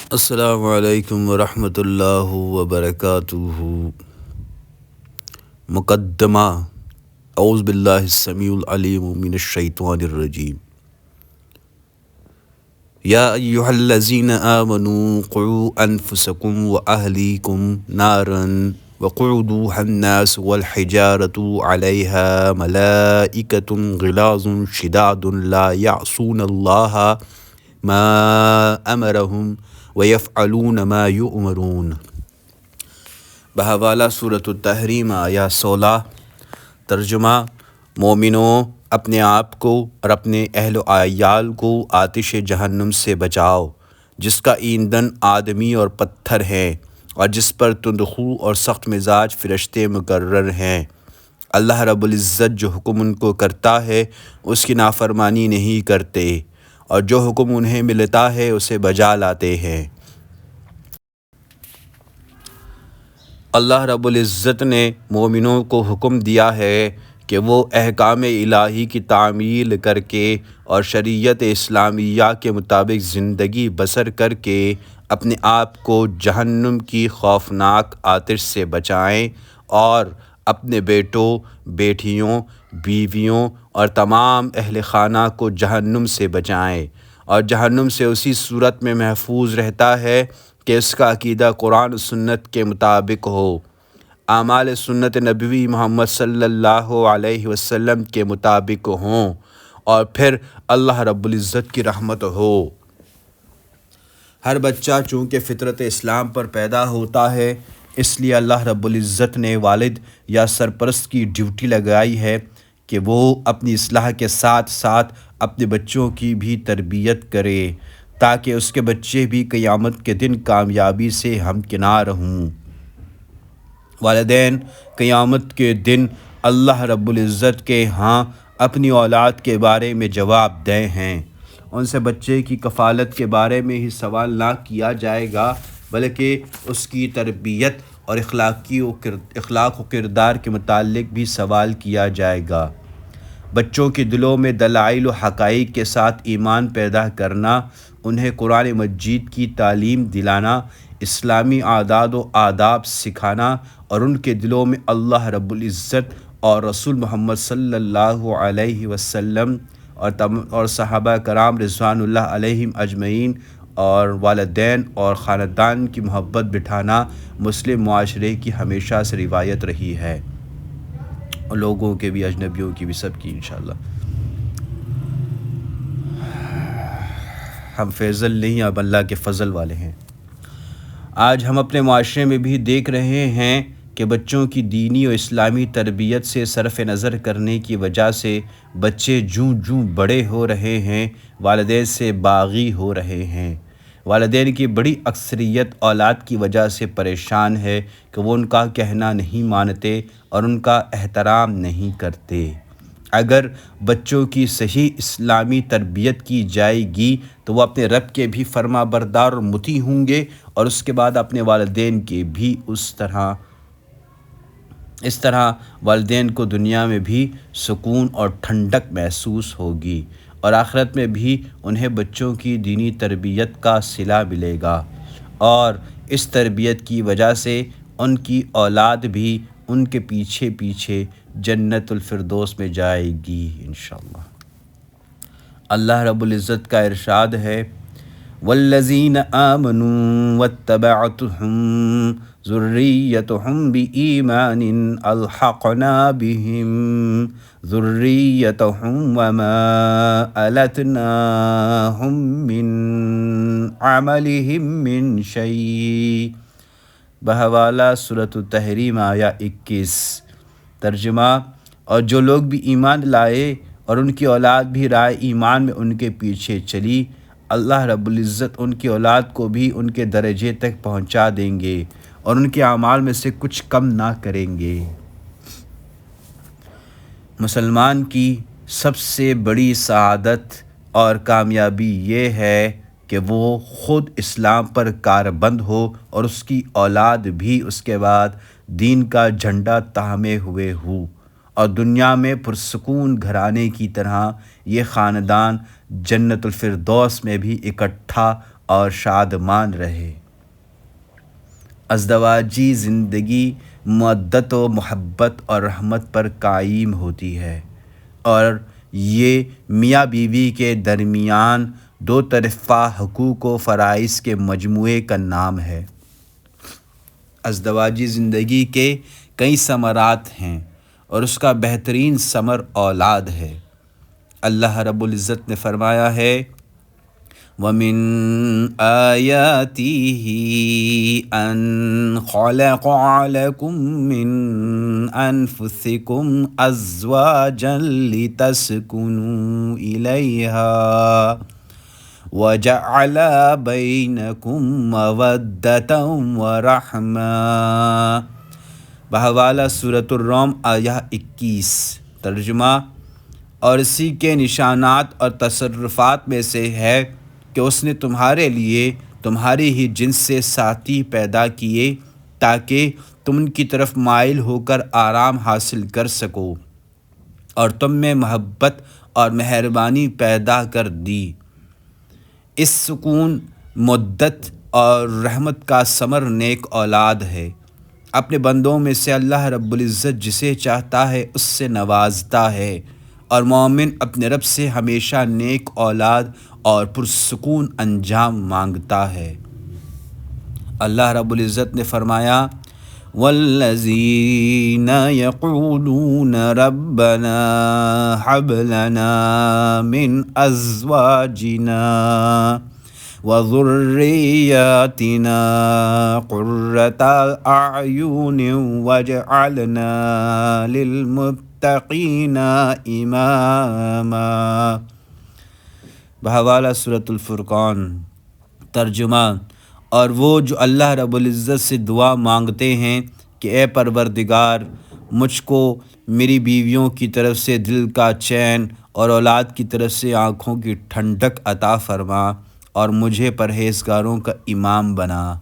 السلام علیکم ورحمۃ اللہ وبرکاتہ۔ مقدمہ۔ اعوذ باللہ السمیع العلیم من الشیطان الرجیم۔ یا ایہا الذین آمنوا قوا انفسکم واہلیکم نارا وقودوها الناس والحجارة علیہا ملائکۃ غلاظ شداد لا یعصون اللہ ما امرہم وَيَفْعَلُونَ مَا يُؤْمَرُونَ۔ بحوالہ سورۃ التحریم آیا 16۔ ترجمہ: مومنوں، اپنے آپ کو اور اپنے اہل و عیال کو آتش جہنم سے بچاؤ، جس کا ایندھن آدمی اور پتھر ہیں، اور جس پر تندخو اور سخت مزاج فرشتے مقرر ہیں۔ اللہ رب العزت جو حکم ان کو کرتا ہے اس کی نافرمانی نہیں کرتے، اور جو حکم انہیں ملتا ہے اسے بجا لاتے ہیں۔ اللہ رب العزت نے مومنوں کو حکم دیا ہے کہ وہ احکام الہی کی تعمیل کر کے اور شریعت اسلامیہ کے مطابق زندگی بسر کر کے اپنے آپ کو جہنم کی خوفناک آتش سے بچائیں، اور اپنے بیٹوں، بیٹیوں، بیویوں اور تمام اہل خانہ کو جہنم سے بچائیں، اور جہنم سے اسی صورت میں محفوظ رہتا ہے کہ اس کا عقیدہ قرآن و سنت کے مطابق ہو، اعمال سنت نبوی محمد صلی اللہ علیہ وسلم کے مطابق ہوں، اور پھر اللہ رب العزت کی رحمت ہو۔ ہر بچہ چونکہ فطرت اسلام پر پیدا ہوتا ہے، اس لیے اللہ رب العزت نے والد یا سرپرست کی ڈیوٹی لگائی ہے کہ وہ اپنی اصلاح کے ساتھ ساتھ اپنے بچوں کی بھی تربیت کرے، تاکہ اس کے بچے بھی قیامت کے دن کامیابی سے ہمکنار ہوں۔ والدین قیامت کے دن اللہ رب العزت کے ہاں اپنی اولاد کے بارے میں جواب دہ ہیں۔ ان سے بچے کی کفالت کے بارے میں ہی سوال نہ کیا جائے گا، بلکہ اس کی تربیت اور اخلاق و کردار کے متعلق بھی سوال کیا جائے گا۔ بچوں کے دلوں میں دلائل و حقائق کے ساتھ ایمان پیدا کرنا، انہیں قرآن مجید کی تعلیم دلانا، اسلامی عادات و آداب سکھانا، اور ان کے دلوں میں اللہ رب العزت اور رسول محمد صلی اللہ علیہ وسلم اور صحابہ کرام رضوان اللہ علیہم اجمعین اور والدین اور خاندان کی محبت بٹھانا مسلم معاشرے کی ہمیشہ سے روایت رہی ہے، اور لوگوں کے بھی، اجنبیوں کی بھی، سب کی انشاءاللہ۔ ہم فیضل نہیں، اب اللہ کے فضل والے ہیں۔ آج ہم اپنے معاشرے میں بھی دیکھ رہے ہیں کہ بچوں کی دینی و اسلامی تربیت سے صرف نظر کرنے کی وجہ سے بچے جوں بڑے ہو رہے ہیں، والدین سے باغی ہو رہے ہیں۔ والدین کی بڑی اکثریت اولاد کی وجہ سے پریشان ہے کہ وہ ان کا کہنا نہیں مانتے اور ان کا احترام نہیں کرتے۔ اگر بچوں کی صحیح اسلامی تربیت کی جائے گی تو وہ اپنے رب کے بھی فرما بردار اور مطیع ہوں گے، اور اس کے بعد اپنے والدین کے بھی اس طرح والدین کو دنیا میں بھی سکون اور ٹھنڈک محسوس ہوگی، اور آخرت میں بھی انہیں بچوں کی دینی تربیت کا صلہ ملے گا، اور اس تربیت کی وجہ سے ان کی اولاد بھی ان کے پیچھے پیچھے جنت الفردوس میں جائے گی انشاءاللہ۔ اللہ رب العزت کا ارشاد ہے: والذین آمنوا واتبعتهم ذریتهم بإیمان الحقنا بهم ذریتهم وما ألتناهم من عملهم من شیء۔ بحوالہ سورۃ التحریم آیا 21۔ ترجمہ: اور جو لوگ بھی ایمان لائے اور ان کی اولاد بھی رائے ایمان میں ان کے پیچھے چلی، اللہ رب العزت ان کی اولاد کو بھی ان کے درجے تک پہنچا دیں گے اور ان کے اعمال میں سے کچھ کم نہ کریں گے۔ مسلمان کی سب سے بڑی سعادت اور کامیابی یہ ہے کہ وہ خود اسلام پر کاربند ہو اور اس کی اولاد بھی اس کے بعد دین کا جھنڈا تھامے ہوئے ہو، اور دنیا میں پرسکون گھرانے کی طرح یہ خاندان جنت الفردوس میں بھی اکٹھا اور شادمان رہے۔ ازدواجی زندگی مودت و محبت اور رحمت پر قائم ہوتی ہے، اور یہ میاں بیوی کے درمیان دو طرفہ حقوق و فرائض کے مجموعے کا نام ہے۔ ازدواجی زندگی کے کئی ثمرات ہیں، اور اس کا بہترین ثمر اولاد ہے۔ اللہ رب العزت نے فرمایا ہے، وَمِنْ آيَاتِهِ أَنْ خَلَقَ لَكُم مِّنْ أَنفُسِكُمْ أَزْوَاجًا لِتَسْكُنُوا إِلَيْهَا وَجَعَلَ بَيْنَكُم مَّوَدَّةً وَرَحْمَةً۔ بحوالہ سورۃ الروم آیہ 21۔ ترجمہ: اور اسی کے نشانات اور تصرفات میں سے ہے کہ اس نے تمہارے لیے تمہاری ہی جنس سے ساتھی پیدا کیے تاکہ تم ان کی طرف مائل ہو کر آرام حاصل کر سکو، اور تم میں محبت اور مہربانی پیدا کر دی۔ اس سکون، مودت اور رحمت کا ثمر نیک اولاد ہے۔ اپنے بندوں میں سے اللہ رب العزت جسے چاہتا ہے اس سے نوازتا ہے، اور مومن اپنے رب سے ہمیشہ نیک اولاد اور پرسکون انجام مانگتا ہے۔ اللہ رب العزت نے فرمایا، وَالَّذِينَ يَقُولُونَ رَبَّنَا هَبْ لَنَا مِنْ أَزْوَاجِنَا وَذُرِّيَّاتِنَا قُرَّةَ أَعْيُنٍ وَاجْعَلْنَا لِلْمُتَّقِينَ إِمَامًا۔ بحوالہ سورۃ الفرقان۔ ترجمہ: اور وہ جو اللہ رب العزت سے دعا مانگتے ہیں کہ اے پروردگار، مجھ کو میری بیویوں کی طرف سے دل کا چین اور اولاد کی طرف سے آنکھوں کی ٹھنڈک عطا فرما، اور مجھے پرہیزگاروں کا امام بنا۔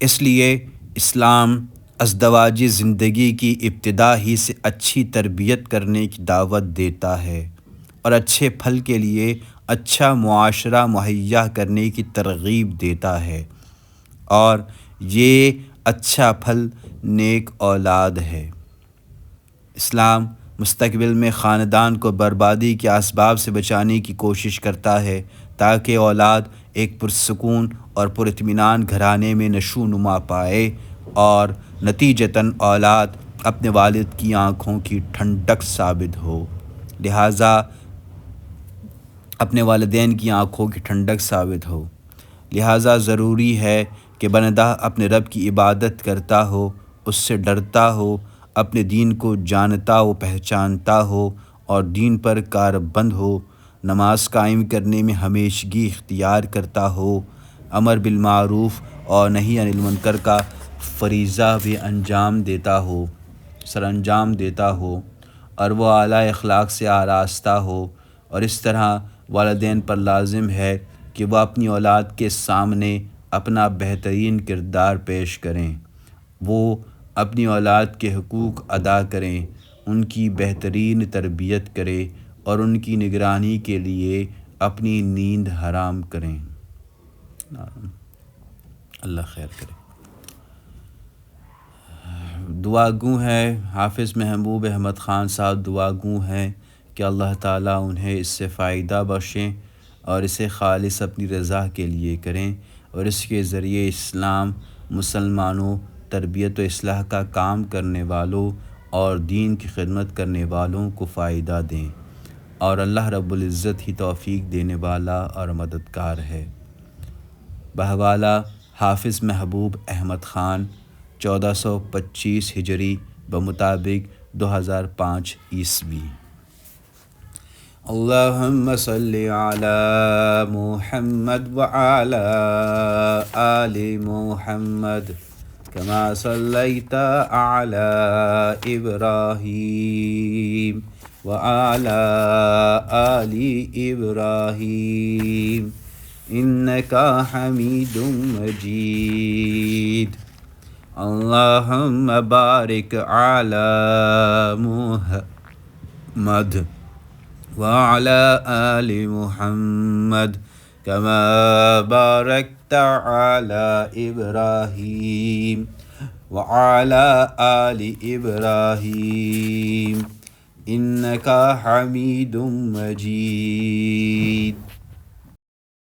اس لیے اسلام ازدواجی زندگی کی ابتدا ہی سے اچھی تربیت کرنے کی دعوت دیتا ہے، اور اچھے پھل کے لیے اچھا معاشرہ مہیا کرنے کی ترغیب دیتا ہے، اور یہ اچھا پھل نیک اولاد ہے۔ اسلام مستقبل میں خاندان کو بربادی کے اسباب سے بچانے کی کوشش کرتا ہے تاکہ اولاد ایک پرسکون اور پراطمینان گھرانے میں نشو و نما پائے، اور نتیجتاً اولاد اپنے والد کی آنکھوں کی ٹھنڈک ثابت ہو۔ لہٰذا اپنے والدین کی آنکھوں کی ٹھنڈک ثابت ہو۔ لہٰذا ضروری ہے کہ بندہ اپنے رب کی عبادت کرتا ہو، اس سے ڈرتا ہو، اپنے دین کو جانتا و پہچانتا ہو، اور دین پر کاربند ہو، نماز قائم کرنے میں ہمیشگی اختیار کرتا ہو، امر بالمعروف اور نہی عن المنکر کا فریضہ بھی سر انجام دیتا ہو، اور وہ اعلیٰ اخلاق سے آراستہ ہو۔ اور اس طرح والدین پر لازم ہے کہ وہ اپنی اولاد کے سامنے اپنا بہترین کردار پیش کریں، وہ اپنی اولاد کے حقوق ادا کریں، ان کی بہترین تربیت کریں، اور ان کی نگرانی کے لیے اپنی نیند حرام کریں۔ اللہ خیر کرے۔ دعا گو ہے حافظ محبوب احمد خان صاحب، دعا گو ہیں کہ اللہ تعالیٰ انہیں اس سے فائدہ بخشیں اور اسے خالص اپنی رضا کے لیے کریں، اور اس کے ذریعے اسلام، مسلمانوں، تربیت و اصلاح کا کام کرنے والوں اور دین کی خدمت کرنے والوں کو فائدہ دیں، اور اللہ رب العزت ہی توفیق دینے والا اور مددگار ہے۔ بحوالہ حافظ محبوب احمد خان، 1425 ہجری بمطابق 2005 عیسوی۔ اللہم صلی علی محمد وعلی آل محمد کما صلیت علی ابراہیم وعلی آل ابراہیم انکا حمید مجید۔ اللہم بارک علی محمد وعلى آل محمد كما باركت على إبراهيم وعلى آل إبراهيم إنك حميد مجيد.